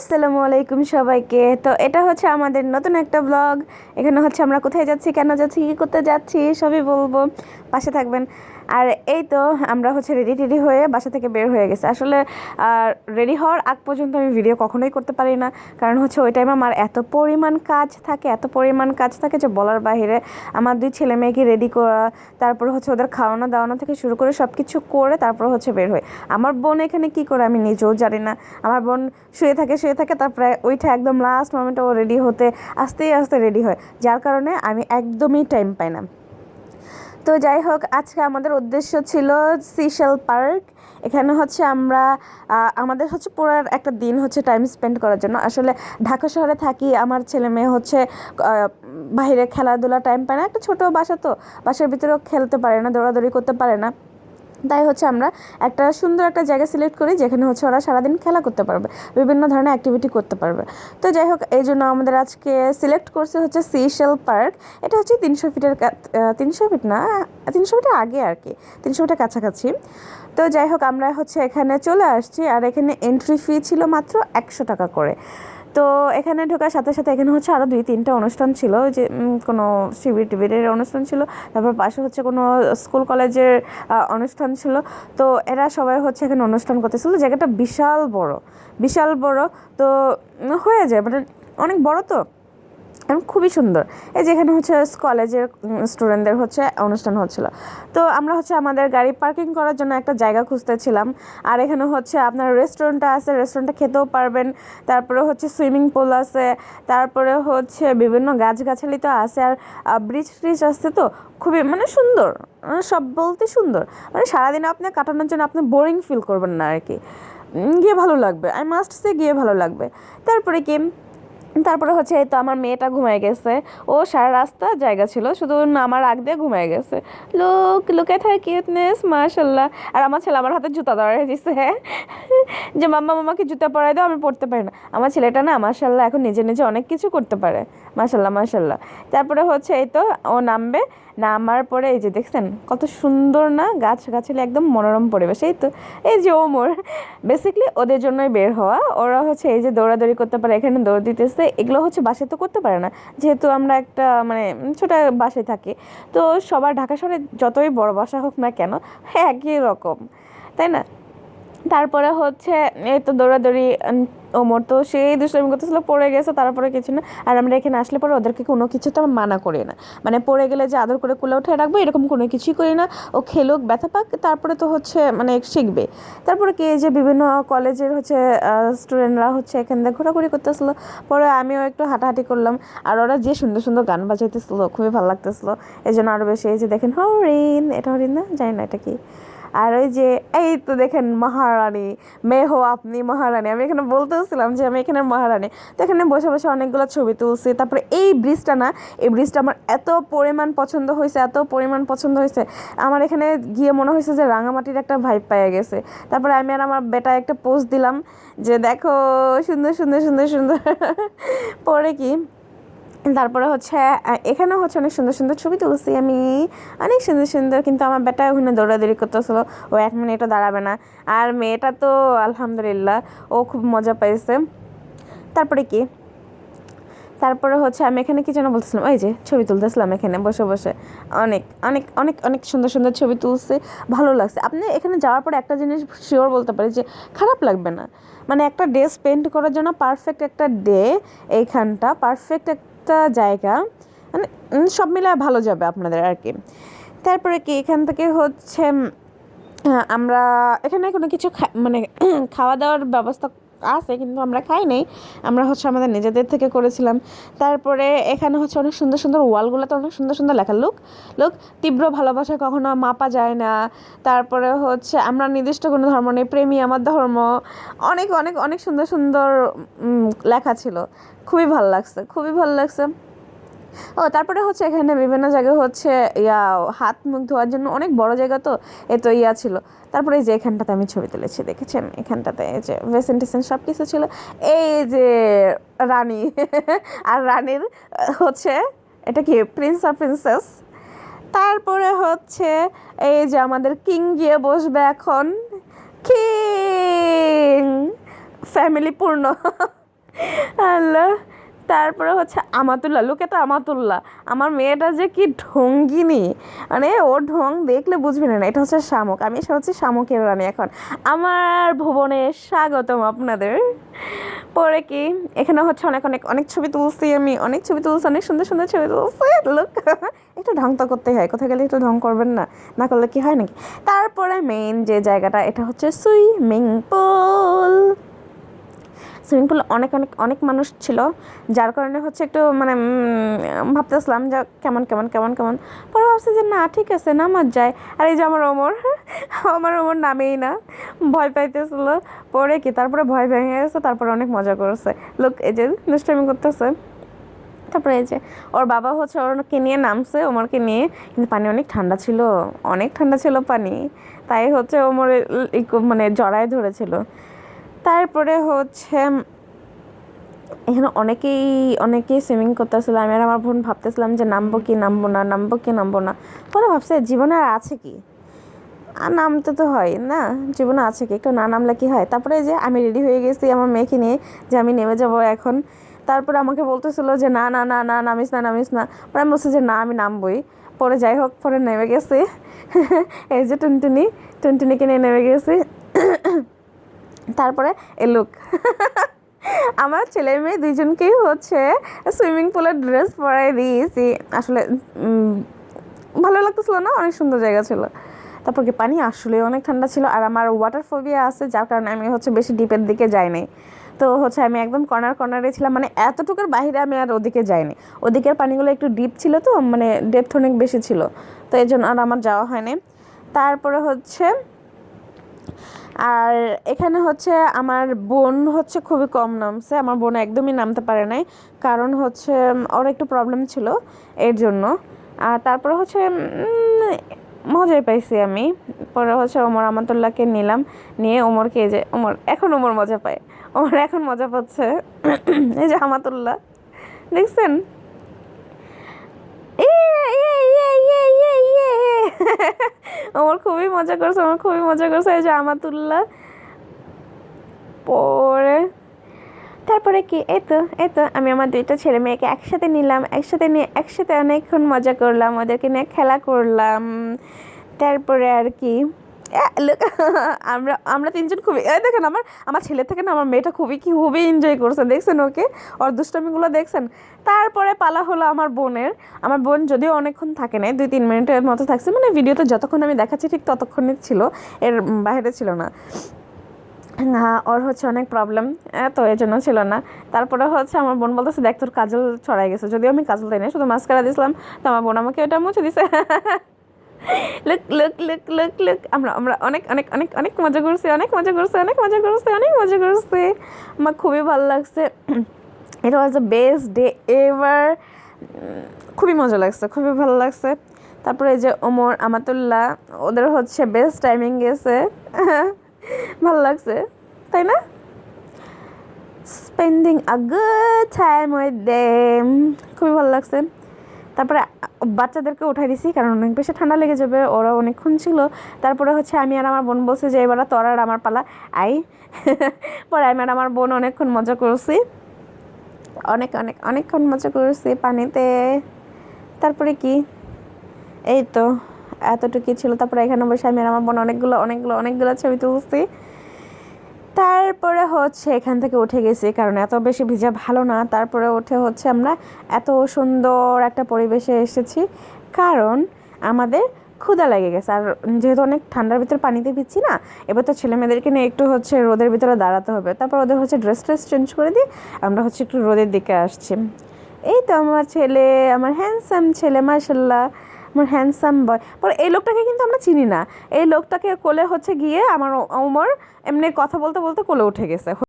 আসসালামু আলাইকুম সবাইকে। তো এটা হচ্ছে আমাদের নতুন একটা ব্লগ। এখানে হচ্ছে আমরা কোথায় যাচ্ছি, কেন যাচ্ছি, কী করতে যাচ্ছি সবই বলবো, পাশে থাকবেন। আর এই তো আমরা হচ্ছে রেডি টেডি হয়ে বাসা থেকে বের হয়ে গেছে। আসলে রেডি হওয়ার আগ পর্যন্ত আমি ভিডিও কখনোই করতে পারি না, কারণ হচ্ছে ওই টাইমে আমার এত পরিমাণ কাজ থাকে যে বলার বাইরে। আমার দুই ছেলে মেয়েকে রেডি করা, তারপর হচ্ছে ওদের খাওয়ানো দাওয়ানো থেকে শুরু করে সব কিছু করে তারপর হচ্ছে বের হই। আমার বোন এখানে কী করে আমি নিজেও জানি না। আমার বোন শুয়ে থাকে, তারপরে ওইটা একদম লাস্ট মোমেন্টে ও রেডি হতে আস্তে আস্তে রেডি হয়, যার কারণে আমি একদমই টাইম পাই না। তো যাই হোক, আজকে আমাদের উদ্দেশ্য ছিল সিশেল পার্ক। এখানে হচ্ছে আমরা আমাদের হচ্ছে পুরো একটা দিন হচ্ছে টাইম স্পেন্ড করার জন্য। আসলে ঢাকা শহরে থাকি, আমার ছেলে মেয়ে হচ্ছে বাইরে খেলাধুলা টাইম পায় না। একটা ছোটো বাসা, তো বাসার ভিতরেও খেলতে পারে না, দৌড়াদৌড়ি করতে পারে না। তাই হচ্ছে আমরা একটা সুন্দর একটা জায়গা সিলেক্ট করি যেখানে হচ্ছে ওরা সারাদিন খেলা করতে পারবে, বিভিন্ন ধরনের অ্যাক্টিভিটি করতে পারবে। তো যাই হোক, এই জন্য আমাদের আজকে সিলেক্ট করছে হচ্ছে সিশেল পার্ক। এটা হচ্ছে 300 ফিটের 300 ফিট না, 300 ফিটের আগে আর কি, 300 ফিটের কাছাকাছি। তো যাই হোক, আমরা হচ্ছে এখানে চলে আসছি, আর এখানে এন্ট্রি ফি ছিল মাত্র 100 টাকা করে। তো এখানে ঢোকার সাথে সাথে এখানে হচ্ছে আরও 2-3টা অনুষ্ঠান ছিল, যে কোনো শিবির টিবিরের অনুষ্ঠান ছিল, তারপর পাশে হচ্ছে কোনো স্কুল কলেজের অনুষ্ঠান ছিল। তো এরা সবাই হচ্ছে এখানে অনুষ্ঠান করতেছিল। জায়গাটা বিশাল বড়। তো হয়ে যায়, মানে অনেক বড়, তো এবং খুবই সুন্দর। এই যেখানে হচ্ছে কলেজের স্টুডেন্টদের হচ্ছে অনুষ্ঠান হচ্ছিল। তো আমরা হচ্ছে আমাদের গাড়ি পার্কিং করার জন্য একটা জায়গা খুঁজতেছিলাম। আর এখানে হচ্ছে আপনার রেস্টুরেন্টটা আছে, রেস্টুরেন্টে খেতেও পারবেন। তারপরে হচ্ছে সুইমিং পুল আছে, তারপরে হচ্ছে বিভিন্ন গাছগাছালি তো আছে, আর ব্রিজ ট্রিজ আসছে। তো খুবই মানে সুন্দর, সব বলতে সুন্দর। মানে সারাদিন আপনি কাটানোর জন্য আপনি বোরিং ফিল করবেন না আর কি। গিয়ে ভালো লাগবে, আই মাস্ট সে গিয়ে ভালো লাগবে। তারপরে হচ্ছে এই তো আমার মেয়েটা ঘুমায় গেছে। ও সারা রাস্তা জায়গা ছিল, শুধু আমার আগ দিয়ে ঘুমায় গেছে। লুকে থাকে কিউটনেস, মাশাল্লাহ। আর আমার ছেলে আমার হাতে জুতা ধরে দিচ্ছে, হ্যাঁ, যে মাম্মাকে জুতা পরাই দাও, আমি পড়তে পারি না। আমার ছেলেটা না মাশাল্লাহ এখন নিজে নিজে অনেক কিছু করতে পারে, মাশাল্লাহ। তারপরে হচ্ছে এই তো ও নামার পরে এই যে দেখছেন কত সুন্দর না, গাছগাছালি, একদম মনোরম পরিবেশ। এই তো এই যে ওমর, বেসিকলি ওদের জন্যই বের হওয়া। ওরা হচ্ছে এই যে দৌড়াদৌড়ি করতে পারে, এখানে দৌড় দিতেছে। এগুলো হচ্ছে বাসায় তো করতে পারে না, যেহেতু আমরা একটা মানে ছোটো বাসায় থাকি। তো সবার ঢাকা শহরে যতই বড় বাসা হোক না কেন, হ্যাঁ একই রকম, তাই না? তারপরে হচ্ছে এই তো দৌড়াদৌড়ি, ওমর তো সেই দুষ্টামি করতেছিল, পড়ে গেছে, তারপরে কিছু না। আর আমরা এখানে আসলে পরে ওদেরকে কোনো কিছু তো মানা করি না, মানে পড়ে গেলে যে আদর করে কুলে উঠে রাখবো এরকম কোনো কিছুই করি না। ও খেলুক, ব্যথা পাক, তারপরে তো হচ্ছে মানে শিখবে। তারপরে কি যে বিভিন্ন কলেজের হচ্ছে স্টুডেন্টরা হচ্ছে এখান থেকে ঘোরাঘুরি করতেছিলো, পরে আমিও একটু হাঁটাহাঁটি করলাম। আর ওরা যে সুন্দর সুন্দর গান বাজাইতেছিলো, খুবই ভালো লাগতেছিলো। এই জন্য আরও বেশি। এই যে দেখেন হরিণ, এটা হরিণ না, জানি না এটা কি। আর ওই যে এই তো দেখেন মহারানী, মেয়ে হো আপনি মহারানী। আমি এখানে বলতেছিলাম যে আমি এখানে মহারানী। তো এখানে বসে বসে অনেকগুলো ছবি তুলছি। তারপরে এই ব্রিজটা না, এই ব্রিজটা আমার এত পরিমাণ পছন্দ হয়েছে। আমার এখানে গিয়ে মনে হয়েছে যে রাঙামাটির একটা ভাইব পেয়ে গেছে। তারপরে আমি আর আমার বেটা একটা পোস্ট দিলাম যে দেখো সুন্দর পরে কি। তারপরে হচ্ছে এখানেও হচ্ছে অনেক সুন্দর ছবি তুলছি আমি, অনেক সুন্দর। কিন্তু আমার বেটা ওখানে দৌড়াদৌড়ি করতেছিল, ও 1 মিনিটও দাঁড়াবে না। আর মেয়েটা তো আলহামদুলিল্লাহ, ও খুব মজা পাইছে। তারপরে হচ্ছে আমি এখানে কি যেন বলতেছিলাম, ওই যে ছবি তুলতেছিলাম এখানে বসে বসে। অনেক সুন্দর ছবি তুলছে, ভালো লাগছে। আপনি এখানে যাওয়ার পরে একটা জিনিস শিওর বলতে পারি যে খারাপ লাগবে না। মানে একটা ডে স্পেন্ড করার জন্য পারফেক্ট একটা ডে, এইখানটা পারফেক্ট একটা জায়গা, মানে সব মিলে ভালো যাবে আপনাদের আর কি। তারপরে কি এখান থেকে হচ্ছে আমরা এখানে কোনো কিছু মানে খাওয়া দাওয়ার ব্যবস্থা আছে, কিন্তু আমরা খাই নাই। আমরা হচ্ছে আমাদের নিজেদের থেকে করেছিলাম। তারপরে এখানে হচ্ছে অনেক সুন্দর ওয়ালগুলোতে অনেক সুন্দর লেখা, লোক তীব্র ভালোবাসা কখনো মাপা যায় না। তারপরে হচ্ছে আমরা নির্দিষ্ট কোনো ধর্ম নেই, প্রেমই আমার ধর্ম। অনেক সুন্দর লেখা ছিল। খুবই ভালো লাগছে। ও তারপরে হচ্ছে এখানে বিভিন্ন জায়গায় হচ্ছে হাত মুখ ধোয়ার জন্য অনেক বড় জায়গা, তো এ তো ছিল। তারপরে এই যে এখানটাতে আমি ছবি তুলেছি, দেখেছেন? এখানটাতে এই যে ভেসেন টেসেন সব কিছু ছিল। এই যে রানী আর রানীর হচ্ছে এটা কি প্রিন্স আর প্রিন্সেস। তারপরে হচ্ছে এই যে আমাদের কিং গিয়ে বসবে এখন, কিং ফ্যামিলি পূর্ণ আল্লাহ। তারপরে হচ্ছে আমাতুল্লাহ, লোকে তো আমাতুল্লাহ, আমার মেয়েটা যে কি ঢঙ্গিনী, মানে ওর ঢং দেখলে বুঝবে না। এটা হচ্ছে শামুক, আমি এসে হচ্ছে শামুকের রানী এখন। আমার ভুবনে স্বাগতম আপনাদের। পরে কি এখানে হচ্ছে অনেক অনেক অনেক ছবি তুলছি, আমি অনেক ছবি তুলছি, অনেক সুন্দর সুন্দর ছবি তুলছি। লোক একটু ঢং তো করতেই হয়, কোথায় গেলে একটু ঢং করবেন না, না করলে কি হয় নাকি। তারপরে মেইন যে জায়গাটা, এটা হচ্ছে সুইমিং পুল। সুইমিং পুলে অনেক অনেক অনেক মানুষ ছিল, যার কারণে হচ্ছে একটু মানে ভাবতেছিলাম যে কেমন কেমন কেমন কেমন। পরে ভাবছি যে না ঠিক আছে, নামার যায়। আর এই যে আমার ওমর, আমার ওমর নামেই না, ভয় পাইতেছিল। পরে কি তারপরে ভয় ভেঙে গেছে, তারপরে অনেক মজা করছে। লোক এই যে দুষ্টামি করতেছে। তারপরে এই যে ওর বাবা হচ্ছে ওরকে নিয়ে নামছে, ওমরকে নিয়ে, কিন্তু পানি অনেক ঠান্ডা ছিল, অনেক ঠান্ডা ছিল পানি, তাই হচ্ছে ওমর মানে জড়ায় ধরেছিল। তারপরে হচ্ছে এখানে অনেকেই অনেকেই সুইমিং করতেছিল। আমি আর আমার বোন ভাবতেছিলাম যে নামবো কি নামবো না, নামবো কি নামবো না। পরে ভাবছে জীবনে আর আছে কি, আর নামতে তো হয় না, জীবনে আছে কি, একটু না নামলে কি হয়। তারপরে যে আমি রেডি হয়ে গেছি আমার মেয়েকে নিয়ে যে আমি নেমে যাব এখন। তারপরে আমাকে বলতেছিল যে না না না না নামিস না নামিস না। পরে আমি বলছি যে না আমি নামবই। পরে যাই হোক, পরে নেমে গেছি। এই যে টুনটুনি, টুনটুনিকে নিয়ে নেমে গেছি। তারপরে এ লুক, আমার ছেলে মেয়ে দুইজনকেই হচ্ছে সুইমিং পুলের ড্রেস পরাই দিয়েছি। আসলে ভালো লাগতেছিল না, অনেক সুন্দর জায়গা ছিল। তারপর কি পানি আসলে অনেক ঠান্ডা ছিল, আর আমার ওয়াটার ফোবিয়া আছে, যার কারণে আমি হচ্ছে বেশি ডিপের দিকে যাইনি। তো হচ্ছে আমি একদম কর্নারে ছিলাম, মানে এতটুকুর বাইরে আমি আর ওদিকে যাইনি। ওদিকের পানিগুলো একটু ডিপ ছিল, তো মানে ডেপথ অনেক বেশি ছিল, তো এই জন্য আর আমার যাওয়া হয়নি। তারপরে হচ্ছে আর এখানে হচ্ছে আমার বোন হচ্ছে খুবই কম নামছে, আমার বোন একদমই নামতে পারে নাই, কারণ হচ্ছে ওর একটু প্রবলেম ছিল এর জন্য। আর তারপরে হচ্ছে মজাই পাইছি আমি। পরে হচ্ছে ওমর আমাতুল্লাহকে নিলাম, নিয়ে ওমরকে, যে ওমর এখন ওমর মজা পায়, ওমর এখন মজা পাচ্ছে। এই যে আমাতুল্লাহ দেখছেন, আমার খুবই মজা করছে, আমার খুবই মজা করছে। এই যে আমাতুল্লাহ। পরে তারপরে কি এই তো আমি আমার দুইটা ছেলে মেয়েকে একসাথে নিলাম, একসাথে নিয়ে একসাথে অনেকক্ষণ মজা করলাম, ওদেরকে নিয়ে খেলা করলাম। তারপরে আর কি আমরা আমরা তিনজন খুবই, এই দেখেন আমার আমার ছেলে থেকে না আমার মেয়েটা খুবই এনজয় করছে, দেখছেন ওকে, ওর দুষ্টামিগুলো দেখছেন। তারপরে পালা হলো আমার বোনের। আমার বোন যদিও অনেকক্ষণ থাকে না, 2-3 মিনিটের মতো থাকছে, মানে ভিডিওতে যতক্ষণ আমি দেখাচ্ছি ঠিক ততক্ষণই ছিল, এর বাইরে ছিল না। না, ওর হচ্ছে অনেক প্রবলেম, তো এই জন্য ছিল না। তারপরে হচ্ছে আমার বোন বলতেছে দেখ তোর কাজল ছড়াই গেছে, যদিও আমি কাজল দিই না, শুধু মাস্কারা দিয়েছিলাম, তো আমার বোন আমাকে ওটা মুছে দিছে। Look look look look look, আমরা আমরা অনেক অনেক অনেক অনেক মজা করছি, অনেক মজা করছি, অনেক মজা করছি, অনেক মজা করছি। আমার খুবই ভালো লাগছে। এটা was the best day ever. খুবই মজা লাগছে, খুবই ভালো লাগছে। তারপরে এই যে ওমর আমাতুল্লাহ, ওদের হচ্ছে বেস্ট টাইমিং গেছে। ভালো লাগছে, তাই না? Spending a good time with them, খুবই ভালো লাগছে। তারপরে বাচ্চাদেরকে উঠাই দিছি, কারণ অনেক বেশি ঠান্ডা লেগে যাবে, ওরা অনেকক্ষণ ছিল। তারপরে হচ্ছে আমি আর আমার বোন বলছে যে এবার তোর আর আমার পালা, আই। পরে আমি আর আমার বোন অনেকক্ষণ মজা করছি, অনেক অনেক অনেকক্ষণ মজা করছি পানিতে। তারপরে কি এই তো এতটুকুই ছিল। তারপরে এখানে বসে আমি আর আমার বোন অনেকগুলো অনেকগুলো অনেকগুলো ছবি তুলছি। তারপরে হচ্ছে এখান থেকে উঠে গেছি, কারণ এত বেশি ভিজা ভালো না। তারপরে উঠে হচ্ছে আমরা এত সুন্দর একটা পরিবেশে এসেছি, কারণ আমাদের ক্ষুধা লেগে গেছে। আর যেহেতু অনেক ঠান্ডার ভিতরে পানিতে ভিজছি না, এবার তো ছেলে মেয়েদেরকে নিয়ে একটু হচ্ছে রোদের ভিতরে দাঁড়াতে হবে। তারপর ওদের হচ্ছে ড্রেস চেঞ্জ করে দিয়ে আমরা হচ্ছে একটু রোদের দিকে আসছি। এই তো আমার ছেলে, আমার হ্যান্ডসাম ছেলে, মাশাল্লাহ, আমার হ্যান্ডসাম বয়। পরে এই লোকটাকে কিন্তু আমরা চিনি না, এই লোকটাকে কোলে হচ্ছে গিয়ে আমার ওমর এমনি কথা বলতে বলতে কোলে উঠে গেছে।